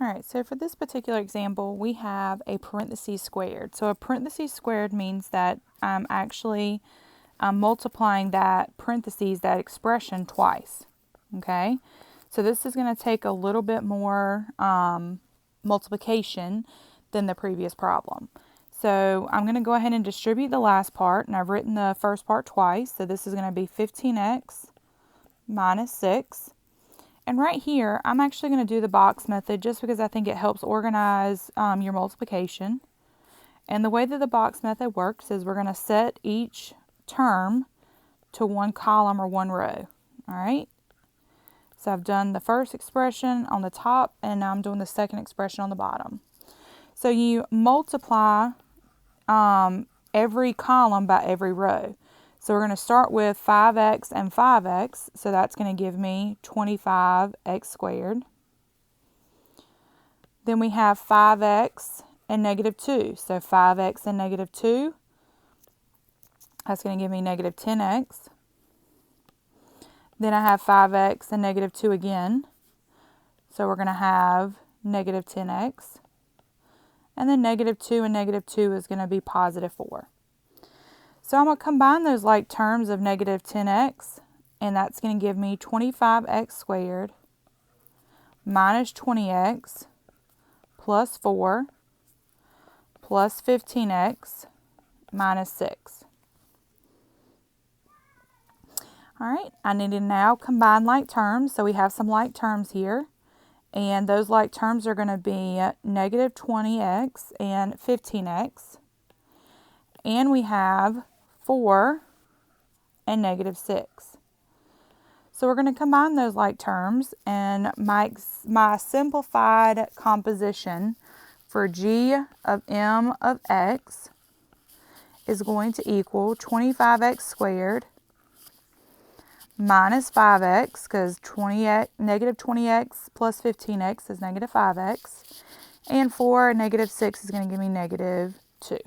Alright, so for this particular example, we have a parentheses squared. So a parentheses squared means that I'm actually multiplying that parentheses, that expression, twice. Okay, so this is going to take a little bit more multiplication than the previous problem. So I'm going to go ahead and distribute the last part, and I've written the first part twice. So this is going to be 15x minus 6. And right here, I'm actually going to do the box method just because I think it helps organize your multiplication. And the way that the box method works is we're going to set each term to one column or one row. All right. So I've done the first expression on the top, and now I'm doing the second expression on the bottom. So you multiply every column by every row. So we're going to start with 5x and 5x, so that's going to give me 25x squared. Then we have 5x and negative 2, so 5x and negative 2, that's going to give me negative 10x. Then I have 5x and negative 2 again, so we're going to have negative 10x. And then negative 2 and negative 2 is going to be positive 4. So I'm going to combine those like terms of negative 10x, and that's going to give me 25x squared minus 20x plus 4 plus 15x minus 6. All right, I need to now combine like terms. So we have some like terms here, and those like terms are going to be negative 20x and 15x. And we have 4 and negative 6. So we're going to combine those like terms, and my simplified composition for g of m of x is going to equal 25x squared minus 5x, because negative 20x plus 15x is negative 5x, and 4 and negative 6 is going to give me negative 2.